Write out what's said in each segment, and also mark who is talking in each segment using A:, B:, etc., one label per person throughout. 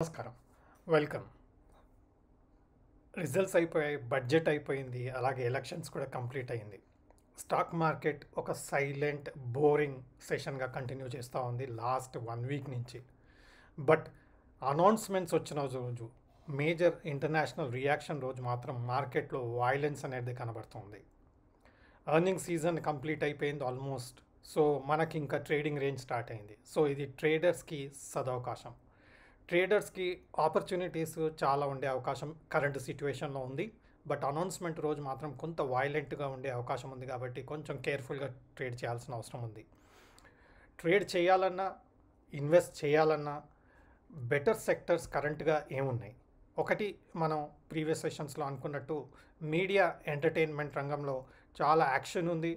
A: నమస్కారం. Welcome. Results అయిపోయాయి, budget అయిపోయింది, అలాగే ఎలక్షన్స్ కూడా కంప్లీట్ అయింది. స్టాక్ మార్కెట్ ఒక సైలెంట్, బోరింగ్ సెషన్గా కంటిన్యూ చేస్తూ ఉంది లాస్ట్ 1 వీక్ నుంచి. బట్ అనౌన్స్మెంట్స్ వచ్చిన రోజు, మేజర్ ఇంటర్నేషనల్ రియాక్షన్ రోజు మాత్రం మార్కెట్లో వైలెన్స్ అనేది కనబడుతుంది. ఎర్నింగ్ సీజన్ కంప్లీట్ అయిపోయింది ఆల్మోస్ట్. సో మనకి ఇంకా ట్రేడింగ్ రేంజ్ స్టార్ట్ అయింది. సో ఇది ట్రేడర్స్కి సదవకాశం. ట్రేడర్స్కి ఆపర్చునిటీస్ చాలా ఉండే అవకాశం కరెంట్ సిచ్యువేషన్లో ఉంది. బట్ అనౌన్స్మెంట్ రోజు మాత్రం కొంత వైలెంట్గా ఉండే అవకాశం ఉంది కాబట్టి కొంచెం కేర్ఫుల్గా ట్రేడ్ చేయాల్సిన అవసరం ఉంది. ట్రేడ్ చేయాలన్నా, ఇన్వెస్ట్ చేయాలన్నా బెటర్ సెక్టర్స్ కరెంట్గా ఏమున్నాయి? ఒకటి, మనం ప్రీవియస్ సెషన్స్లో అనుకున్నట్టు మీడియా ఎంటర్టైన్మెంట్ రంగంలో చాలా యాక్షన్ ఉంది.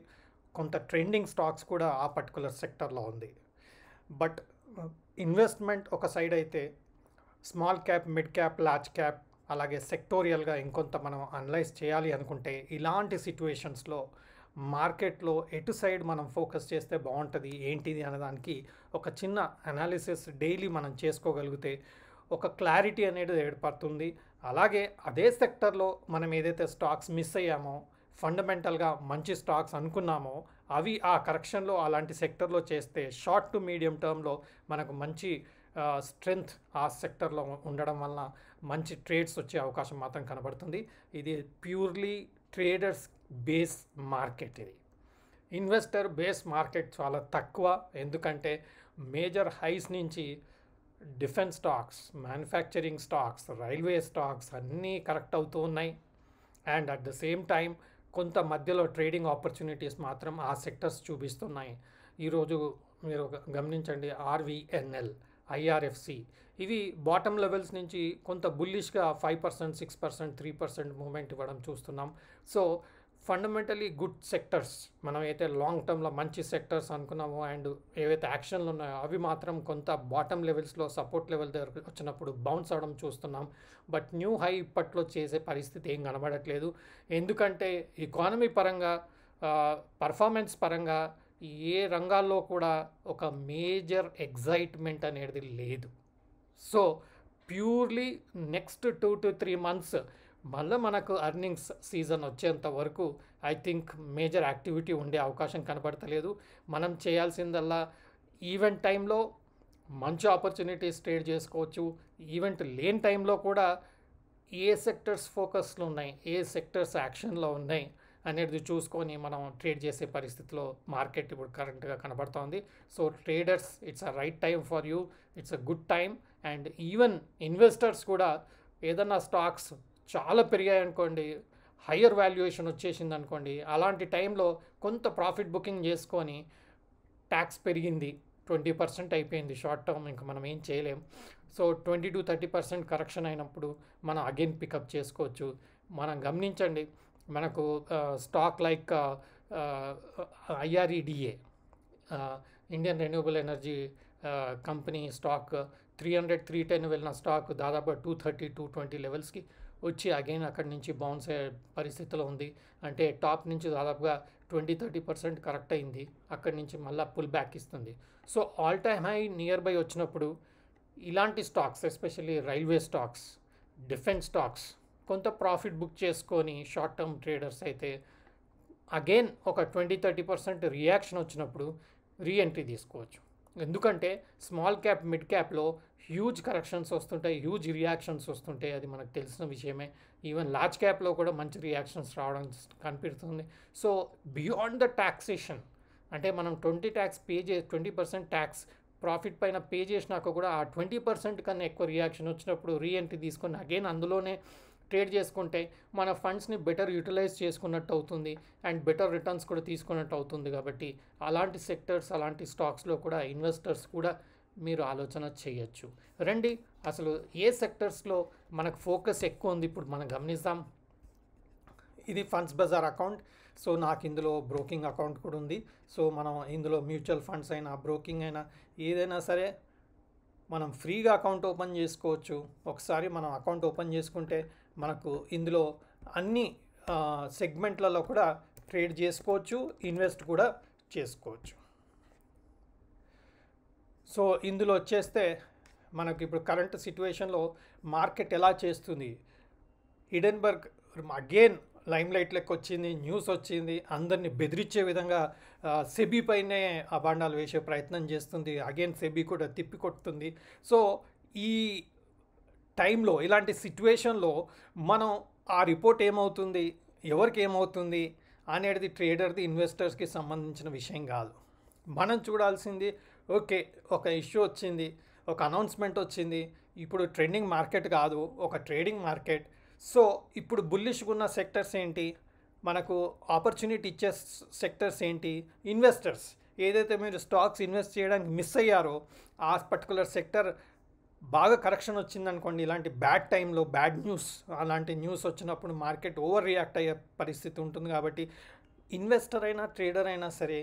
A: కొంత ట్రెండింగ్ స్టాక్స్ కూడా ఆ పర్టికులర్ సెక్టర్లో ఉంది. బట్ ఇన్వెస్ట్మెంట్ ఒక సైడ్ అయితే small cap, mid cap, large cap, అలాగే సెక్టోరియల్గా ఇంకొంత మనం అనలైజ్ చేయాలి అనుకుంటే ఇలాంటి సిచ్యువేషన్స్లో మార్కెట్లో ఎటు సైడ్ మనం ఫోకస్ చేస్తే బాగుంటుంది, ఏంటిది అనేదానికి ఒక చిన్న అనాలిసిస్ డైలీ మనం చేసుకోగలిగితే ఒక క్లారిటీ అనేది ఏర్పడుతుంది. అలాగే అదే సెక్టర్లో మనం ఏదైతే స్టాక్స్ మిస్ అయ్యామో, ఫండమెంటల్గా మంచి స్టాక్స్ అనుకున్నామో అవి ఆ కరెక్షన్లో అలాంటి సెక్టర్లో చేస్తే షార్ట్ టు మీడియం టర్మ్లో మనకు మంచి స్ట్రెంగ్త్ ఆ సెక్టర్లో ఉండడం వలన మంచి ట్రేడ్స్ వచ్చే అవకాశం మాత్రం కనబడుతుంది. ఇది ప్యూర్లీ ట్రేడర్స్ బేస్ మార్కెట్. ఇది ఇన్వెస్టర్ బేస్ మార్కెట్ చాలా తక్కువ. ఎందుకంటే మేజర్ హైస్ నుంచి defence stocks, manufacturing stocks, railway stocks అన్నీ కరెక్ట్ అవుతూ ఉన్నాయి. And at the same time కొంత మధ్యలో ట్రేడింగ్ ఆపర్చునిటీస్ మాత్రం ఆ సెక్టర్స్ చూపిస్తున్నాయి. ఈరోజు మీరు గమనించండి, ఆర్వీఎన్ఎల్, ఐఆర్ఎఫ్సి ఇవి బాటమ్ లెవెల్స్ నుంచి కొంత బుల్లిష్గా 5%, 6%, 3% మూమెంట్ ఇవ్వడం చూస్తున్నాం. సో ఫండమెంటలీ గుడ్ సెక్టర్స్, మనం అయితే లాంగ్ టర్మ్లో మంచి సెక్టర్స్ అనుకున్నామో అండ్ ఏవైతే యాక్షన్లు ఉన్నాయో అవి మాత్రం కొంత బాటమ్ లెవెల్స్లో సపోర్ట్ లెవెల్ దగ్గర వచ్చినప్పుడు బౌన్స్ అవడం చూస్తున్నాం. బట్ న్యూ హై ఇప్పట్లో చేసే పరిస్థితి ఏం కనబడట్లేదు. ఎందుకంటే ఎకానమీ పరంగా, పర్ఫార్మెన్స్ పరంగా ఏ రంగాల్లో కూడా ఒక మేజర్ ఎగ్జైట్మెంట్ అనేది లేదు. So purely next 2 to 3 months మళ్ళీ మనకు ఎర్నింగ్స్ సీజన్ వచ్చేంత వరకు ఐ థింక్ మేజర్ యాక్టివిటీ ఉండే అవకాశం కనబడతలేదు. మనం చేయాల్సిందల్లా ఈవెంట్ టైంలో మంచి ఆపర్చునిటీస్ ట్రేడ్ చేసుకోవచ్చు. ఈవెంట్ లేని టైంలో కూడా ఏ సెక్టర్స్ ఫోకస్లో ఉన్నాయి, ఏ సెక్టర్స్ యాక్షన్లో ఉన్నాయి అనేది చూసుకొని మనం ట్రేడ్ చేసే పరిస్థితిలో మార్కెట్ ఇప్పుడు కరెక్ట్గా కనబడుతోంది. So traders, it's a right time for you, it's a good time. And even investors కూడా ఏదన్నా స్టాక్స్ చాలా పెరిగాయి అనుకోండి, హయ్యర్ వాల్యుయేషన్ వచ్చేసింది అనుకోండి, అలాంటి టైంలో కొంత ప్రాఫిట్ బుకింగ్ చేసుకొని ట్యాక్స్ పెరిగింది 20% అయిపోయింది షార్ట్ టర్మ్, ఇంకా మనం ఏం చేయలేం. సో 20 to 30% కరెక్షన్ అయినప్పుడు మనం అగైన్ పికప్ చేసుకోవచ్చు. మనం గమనించండి, మనకు stock like IREDA, Indian renewable energy company stock 300-310 వెళ్ళిన స్టాక్ దాదాపు 230, 220 లెవెల్స్కి వచ్చి అగైన్ అక్కడి నుంచి బౌన్స్ అయ్యే పరిస్థితిలో ఉంది. అంటే టాప్ నుంచి దాదాపుగా 20-30% కరెక్ట్ అయింది, అక్కడి నుంచి మళ్ళీ పుల్ బ్యాక్ ఇస్తుంది. So all time high near by వచ్చినప్పుడు ఇలాంటి stocks, especially railway stocks, defence stocks కొంత ప్రాఫిట్ బుక్ చేసుకొని షార్ట్ టర్మ్ ట్రేడర్స్ అయితే అగైన్ ఒక 20-30% రియాక్షన్ వచ్చినప్పుడు రీఎంట్రీ తీసుకోవచ్చు. ఎందుకంటే స్మాల్ క్యాప్, మిడ్ క్యాప్లో హ్యూజ్ కరెక్షన్స్ వస్తుంటాయి, హ్యూజ్ రియాక్షన్స్ వస్తుంటాయి, అది మనకు తెలిసిన విషయమే. ఈవెన్ లార్జ్ క్యాప్లో కూడా మంచి రియాక్షన్స్ రావడం కనిపిస్తుంది. సో బియాండ్ ద టాక్సేషన్, అంటే మనం 20% ట్యాక్స్ ప్రాఫిట్ పైన పే చేసినాక కూడా ఆ 20% కన్నా ఎక్కువ రియాక్షన్ వచ్చినప్పుడు రీఎంట్రీ తీసుకొని అగైన్ అందులోనే ట్రేడ్ చేసుకుంటే మన ఫండ్స్ని బెటర్ యూటిలైజ్ చేసుకున్నట్టు అవుతుంది అండ్ బెటర్ రిటర్న్స్ కూడా తీసుకున్నట్టు అవుతుంది. కాబట్టి అలాంటి సెక్టర్స్, అలాంటి స్టాక్స్లో కూడా ఇన్వెస్టర్స్ కూడా మీరు ఆలోచన చేయొచ్చు. రండి, అసలు ఏ సెక్టర్స్లో మనకు ఫోకస్ ఎక్కువ ఉంది ఇప్పుడు మనం గమనిద్దాం. ఇది ఫండ్స్ బజార్ అకౌంట్. సో నాకు ఇందులో బ్రోకింగ్ అకౌంట్ కూడా ఉంది. సో మనం ఇందులో మ్యూచువల్ ఫండ్స్ అయినా, బ్రోకింగ్ అయినా, ఏదైనా సరే మనం ఫ్రీగా అకౌంట్ ఓపెన్ చేసుకోవచ్చు. ఒకసారి మనం అకౌంట్ ఓపెన్ చేసుకుంటే మనకు ఇందులో అన్ని సెగ్మెంట్లలో కూడా ట్రేడ్ చేసుకోవచ్చు, ఇన్వెస్ట్ కూడా చేసుకోవచ్చు. సో ఇందులో వచ్చేస్తే మనకి ఇప్పుడు కరెంట్ సిట్యుయేషన్లో మార్కెట్ ఎలా చేస్తుంది, హిడెన్బర్గ్ అగైన్ లైమ్లైట్లోకి వచ్చింది, న్యూస్ వచ్చింది, అందరినీ బెదిరించే విధంగా సెబీ పైనే అబాండాలు వేసే ప్రయత్నం చేస్తుంది, అగైన్ సెబీ కూడా తిప్పికొడుతుంది. సో ఈ టైంలో ఇలాంటి సిట్యుయేషన్లో మనం ఆ రిపోర్ట్ ఏమవుతుంది, ఎవరికి ఏమవుతుంది అనేది ట్రేడర్ది ఇన్వెస్టర్స్కి సంబంధించిన విషయం కాదు. మనం చూడాల్సింది ఓకే ఒక ఇష్యూ వచ్చింది, ఒక అనౌన్స్మెంట్ వచ్చింది, ఇప్పుడు ట్రెండింగ్ మార్కెట్ కాదు ఒక ట్రేడింగ్ మార్కెట్. సో ఇప్పుడు బుల్లిష్గా ఉన్న సెక్టర్స్ ఏంటి, మనకు ఆపర్చునిటీ ఇచ్చే సెక్టర్స్ ఏంటి, ఇన్వెస్టర్స్ ఏదైతే మీరు స్టాక్స్ ఇన్వెస్ట్ చేయడానికి మిస్ అయ్యారో ఆ పర్టికులర్ సెక్టర్ బాగా కరెక్షన్ వచ్చిందనుకోండి, ఇలాంటి బ్యాడ్ టైంలో బ్యాడ్ న్యూస్ అలాంటి న్యూస్ వచ్చినప్పుడు మార్కెట్ ఓవర్ రియాక్ట్ అయ్యే పరిస్థితి ఉంటుంది. కాబట్టి ఇన్వెస్టర్ అయినా ట్రేడర్ అయినా సరే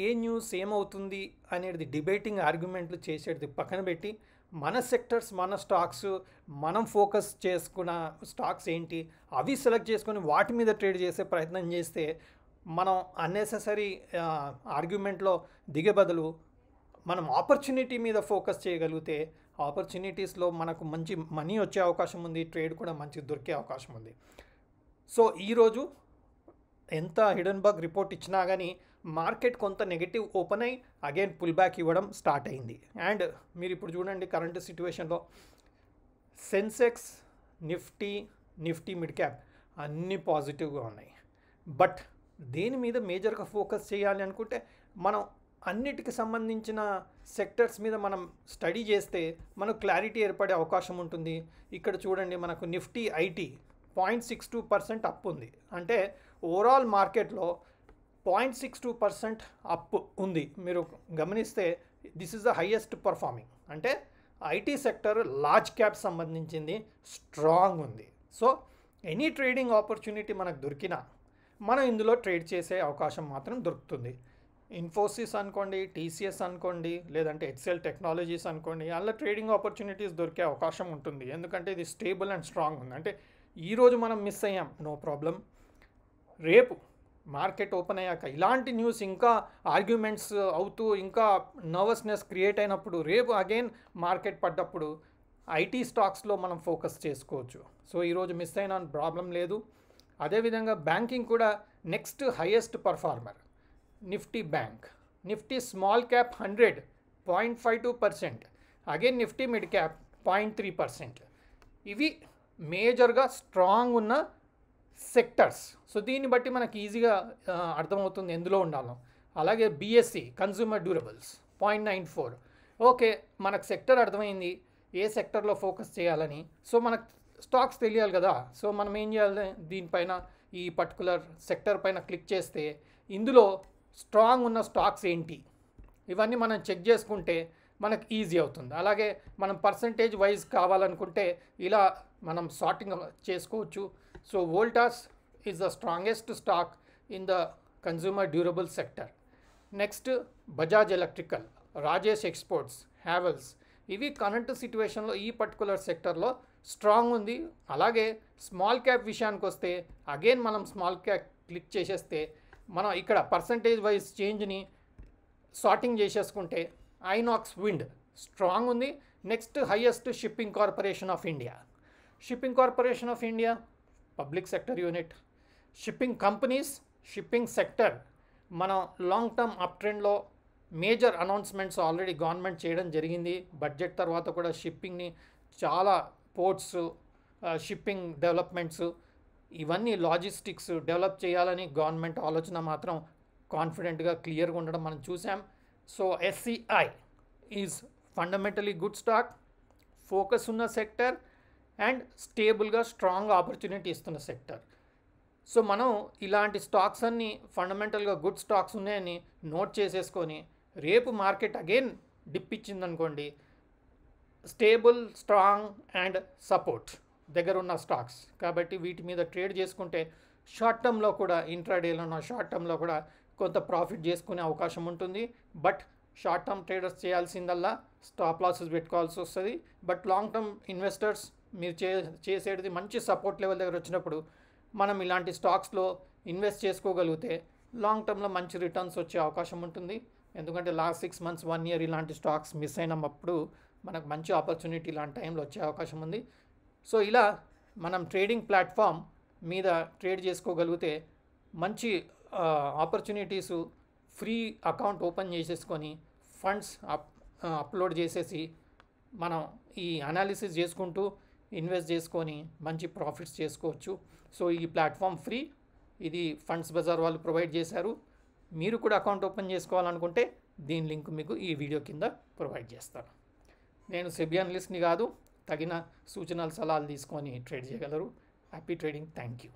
A: ఏ న్యూస్ ఏమవుతుంది అనేది డిబేటింగ్ ఆర్గ్యుమెంట్లు చేసేది పక్కన పెట్టి మన సెక్టర్స్ మన స్టాక్స్ మనం ఫోకస్ చేసుకున్న స్టాక్స్ ఏంటి అవి సెలెక్ట్ చేసుకొని వాటి మీద ట్రేడ్ చేసే ప్రయత్నం చేస్తే మనం అన్నెసెసరీ ఆర్గ్యుమెంట్లో దిగే బదులు మనం ఆపర్చునిటీ మీద ఫోకస్ చేయగలిగితే ఆపర్చునిటీస్లో మనకు మంచి మనీ వచ్చే అవకాశం ఉంది, ట్రేడ్ కూడా మంచి దొరికే అవకాశం ఉంది. సో ఈరోజు ఎంత హిడెన్బర్గ్ రిపోర్ట్ ఇచ్చినా కానీ మార్కెట్ కొంత నెగటివ్ ఓపెన్ అయ్యి అగైన్ పుల్ బ్యాక్ ఇవ్వడం స్టార్ట్ అయింది. అండ్ మీరు ఇప్పుడు చూడండి కరెంట్ సిట్యుయేషన్లో సెన్సెక్స్, నిఫ్టీ మిడ్ క్యాప్ అన్నీ పాజిటివ్గా ఉన్నాయి. బట్ దేని మీద మేజర్గా ఫోకస్ చేయాలి అనుకుంటే మనం అన్నిటికి సంబంధించిన సెక్టర్స్ మీద మనం స్టడీ చేస్తే మనకు క్లారిటీ ఏర్పడే అవకాశం ఉంటుంది. ఇక్కడ చూడండి మనకు నిఫ్టీ ఐటీ 0.62% అప్ ఉంది, అంటే ఓవరాల్ మార్కెట్లో 0.62% అప్ ఉంది. మీరు గమనిస్తే this is the highest performing, అంటే ఐటీ సెక్టర్ లార్జ్ క్యాప్ సంబంధించింది స్ట్రాంగ్ ఉంది. సో ఎనీ ట్రేడింగ్ ఆపర్చునిటీ మనకు దొరికినా మనం ఇందులో ట్రేడ్ చేసే అవకాశం మాత్రం దొరుకుతుంది. ఇన్ఫోసిస్ అనుకోండి, టీసీఎస్ అనుకోండి, లేదంటే హెచ్సిఎల్ టెక్నాలజీస్ అనుకోండి, అలా ట్రేడింగ్ ఆపర్చునిటీస్ దొరికే అవకాశం ఉంటుంది. ఎందుకంటే ఇది స్టేబుల్ అండ్ స్ట్రాంగ్ ఉంది. అంటే ఈరోజు మనం మిస్ అయ్యాం, నో ప్రాబ్లం. రేపు మార్కెట్ ఓపెన్ అయ్యాక ఇలాంటి న్యూస్ ఇంకా ఆర్గ్యుమెంట్స్ అవుతూ ఇంకా నర్వస్నెస్ క్రియేట్ అయినప్పుడు రేపు అగైన్ మార్కెట్ పడ్డప్పుడు ఐటీ స్టాక్స్లో మనం ఫోకస్ చేసుకోవచ్చు. సో ఈరోజు మిస్ అయిన ప్రాబ్లం లేదు. అదేవిధంగా బ్యాంకింగ్ కూడా next highest performer Nifty bank, Nifty small cap 100 0.52%, again Nifty mid cap 0.3%. ఇవి మేజర్గా స్ట్రాంగ్ ఉన్న సెక్టర్స్. సో దీన్ని బట్టి మనకి ఈజీగా అర్థమవుతుంది ఎందులో ఉండాలో. అలాగే బిఎస్సి కన్జ్యూమర్ డ్యూరబుల్స్ 0.94. ఓకే మనకు సెక్టర్ అర్థమైంది, ఏ సెక్టర్లో ఫోకస్ చేయాలని. సో మనకు స్టాక్స్ తెలియాలి కదా. సో మనం ఏం చేయాలి, దీనిపైన ఈ పర్టికులర్ సెక్టర్ పైన క్లిక్ చేస్తే ఇందులో స్ట్రాంగ్ ఉన్న స్టాక్స్ ఏంటి ఇవన్నీ మనం చెక్ చేసుకుంటే మనకు ఈజీ అవుతుంది. అలాగే మనం పర్సంటేజ్ వైజ్ కావాలనుకుంటే ఇలా మనం సార్టింగ్ చేసుకోవచ్చు. So Voltas is the strongest stock in the consumer durable sector. Next Bajaj electrical, Rajesh exports, Havells, ఇవి కరెంట్ సిట్యుయేషన్లో ఈ పర్టికులర్ సెక్టర్లో స్ట్రాంగ్ ఉంది. అలాగే స్మాల్ క్యాప్ విషయానికి వస్తే అగైన్ మనం స్మాల్ క్యాప్ క్లిక్ చేసేస్తే మనం ఇక్కడ పర్సంటేజ్ వైజ్ చేంజ్ని సార్టింగ్ చేసేసుకుంటే ఐనాక్స్ విండ్ స్ట్రాంగ్ ఉంది. Next highest shipping corporation of India. Shipping corporation of India public sector unit. Shipping companies, shipping sector మనం లాంగ్ టర్మ్ అప్ ట్రెండ్లో మేజర్ అనౌన్స్మెంట్స్ ఆల్రెడీ గవర్నమెంట్ చేయడం జరిగింది. Budget తర్వాత కూడా షిప్పింగ్ని చాలా ports, shipping developments, ఇవన్నీ logistics develop చేయాలని గవర్నమెంట్ ఆలోచన మాత్రం కాన్ఫిడెంట్గా క్లియర్గా ఉండడం మనం చూసాం. So SCI is fundamentally good stock, focus ఉన్న సెక్టర్ అండ్ స్టేబుల్గా స్ట్రాంగ్ ఆపర్చునిటీ ఇస్తున్న సెక్టర్. సో మనం ఇలాంటి స్టాక్స్ అన్నీ ఫండమెంటల్గా గుడ్ స్టాక్స్ ఉన్నాయని నోట్ చేసేసుకొని రేపు మార్కెట్ అగైన్ డిప్ ఇచ్చిందనుకోండి, స్టేబుల్, స్ట్రాంగ్ అండ్ సపోర్ట్ దగ్గర ఉన్న స్టాక్స్ కాబట్టి వీటి మీద ట్రేడ్ చేసుకుంటే షార్ట్ టర్మ్లో కూడా ఇంట్రాడేలో షార్ట్ టర్మ్లో కూడా కొంత ప్రాఫిట్ చేసుకునే అవకాశం ఉంటుంది. బట్ షార్ట్ టర్మ్ ట్రేడర్స్ చేయాల్సిందల్లా స్టాప్ లాసెస్ పెట్టుకోవాల్సి వస్తుంది. బట్ లాంగ్ టర్మ్ ఇన్వెస్టర్స్ మీరు చేసేది మంచి సపోర్ట్ లెవెల్ దగ్గర వచ్చినప్పుడు మనం ఇలాంటి స్టాక్స్లో ఇన్వెస్ట్ చేసుకోగలిగితే లాంగ్ టర్మ్లో మంచి రిటర్న్స్ వచ్చే అవకాశం ఉంటుంది. ఎందుకంటే లాస్ట్ 6 months 1 year ఇలాంటి స్టాక్స్ మిస్ అయినప్పుడు మనకు మంచి ఆపర్చునిటీ లాంటి టైంలో వచ్చే అవకాశం ఉంది. సో ఇలా మనం ట్రేడింగ్ ప్లాట్ఫామ్ మీద ట్రేడ్ చేసుకోగలిగితే మంచి ఆపర్చునిటీసు, ఫ్రీ అకౌంట్ ఓపెన్ చేసేసుకొని ఫండ్స్ అప్లోడ్ చేసేసి మనం ఈ అనాలిసిస్ చేసుకుంటూ ఇన్వెస్ట్ చేసుకొని మంచి ప్రాఫిట్స్ చేసుకోవచ్చు. సో ఈ ప్లాట్ఫామ్ ఫ్రీ, ఇది ఫండ్స్ బజార్ వాళ్ళు ప్రొవైడ్ చేశారు. మీరు కూడా అకౌంట్ ఓపెన్ చేసుకోవాలనుకుంటే దీని లింక్ మీకు ఈ వీడియో కింద ప్రొవైడ్ చేస్తాను. నేను సెబీ అనలిస్ట్ని కాదు, తగిన సూచనలు సలహాలు తీసుకొని ట్రేడ్ చేయగలరు. Happy trading. Thank you.